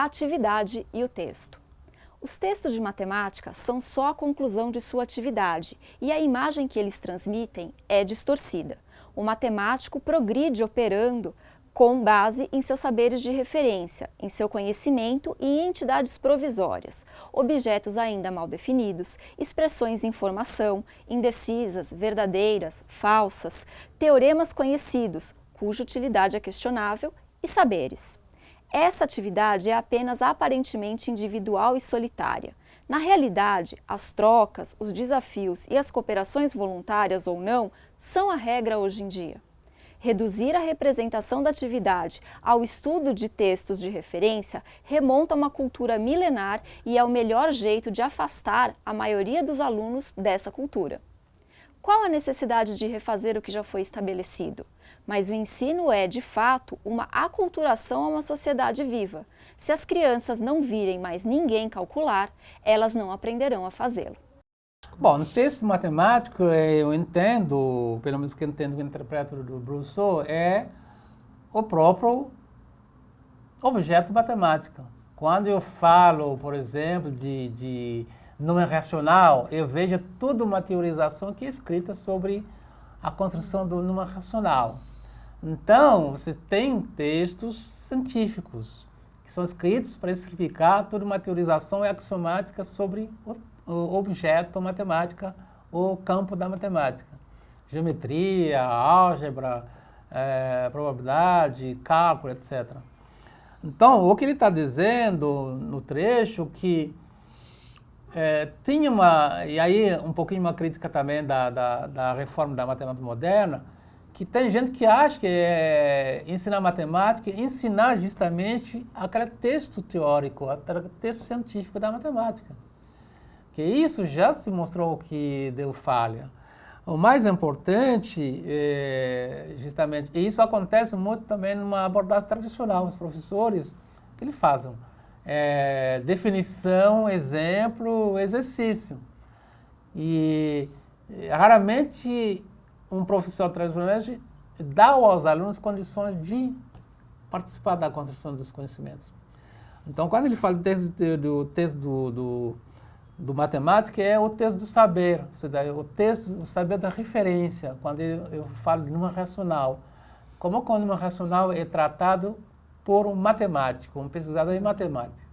a atividade e o texto. Os textos de matemática são só a conclusão de sua atividade e a imagem que eles transmitem é distorcida. O matemático progride operando com base em seus saberes de referência, em seu conhecimento e em entidades provisórias, objetos ainda mal definidos, expressões em formação, indecisas, verdadeiras, falsas, teoremas conhecidos, cuja utilidade é questionável, e saberes. Essa atividade é apenas aparentemente individual e solitária. Na realidade, as trocas, os desafios e as cooperações voluntárias ou não são a regra hoje em dia. Reduzir a representação da atividade ao estudo de textos de referência remonta a uma cultura milenar e é o melhor jeito de afastar a maioria dos alunos dessa cultura. Qual a necessidade de refazer o que já foi estabelecido? Mas o ensino é, de fato, uma aculturação a uma sociedade viva. Se as crianças não virem mais ninguém calcular, elas não aprenderão a fazê-lo. Bom, no texto matemático, eu entendo, pelo menos que eu entendo, que eu interpreto do Rousseau, é o próprio objeto matemático. Quando eu falo, por exemplo, de número racional, eu vejo toda uma teorização que é escrita sobre a construção do número racional. Então, você tem textos científicos que são escritos para explicar toda uma teorização axiomática sobre o objeto matemática, o campo da matemática. Geometria, álgebra, probabilidade, cálculo, etc. Então, o que ele está dizendo no trecho que tinha e aí um pouquinho uma crítica também da reforma da matemática moderna, que tem gente que acha que ensinar matemática é ensinar justamente aquele texto teórico, aquele texto científico da matemática. Que isso já se mostrou que deu falha. O mais importante, justamente, e isso acontece muito também numa abordagem tradicional, os professores, que eles fazem definição, exemplo, exercício. E raramente um professor tradicional dá aos alunos condições de participar da construção dos conhecimentos. Então, quando ele fala do texto do matemática, é o texto do saber, ou seja, o saber da referência, quando eu falo de número racional. Como o número racional é tratado por um matemático, um pesquisador em matemática.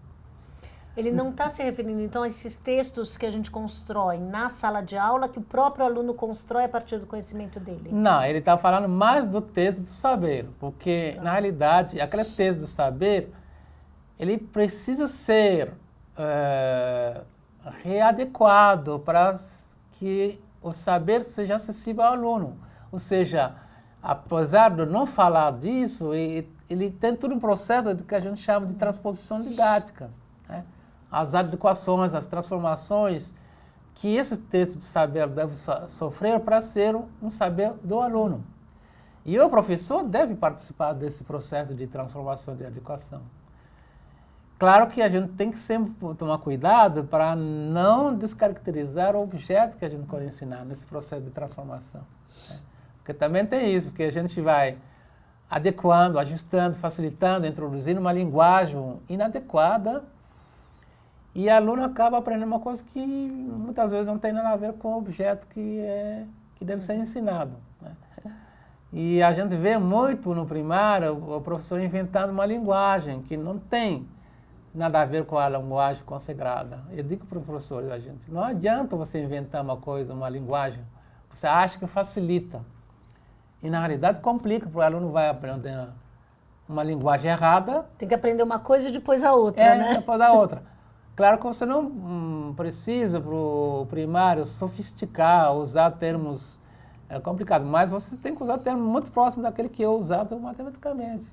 Ele não está se referindo, então, a esses textos que a gente constrói na sala de aula, que o próprio aluno constrói a partir do conhecimento dele? Não, ele está falando mais do texto do saber, porque, na realidade, aquele texto do saber, ele precisa ser readequado para que o saber seja acessível ao aluno. Ou seja, apesar de não falar disso, ele tem todo um processo que a gente chama de transposição didática, né? As adequações, as transformações que esse texto de saber deve sofrer para ser um saber do aluno. E o professor deve participar desse processo de transformação, de adequação. Claro que a gente tem que sempre tomar cuidado para não descaracterizar o objeto que a gente quer ensinar nesse processo de transformação, né? Porque também tem isso, porque a gente vai adequando, ajustando, facilitando, introduzindo uma linguagem inadequada e o aluno acaba aprendendo uma coisa que muitas vezes não tem nada a ver com o objeto que deve ser ensinado, né? E a gente vê muito no primário o professor inventando uma linguagem que não tem nada a ver com a linguagem consagrada. Eu digo para os professores, não adianta você inventar uma coisa, uma linguagem, você acha que facilita. E na realidade complica, porque o aluno vai aprender uma linguagem errada. Tem que aprender uma coisa e depois a outra, né? Depois a outra. Claro que você não precisa, para o primário, sofisticar, usar termos complicados, mas você tem que usar termos muito próximos daquele que é usado matematicamente.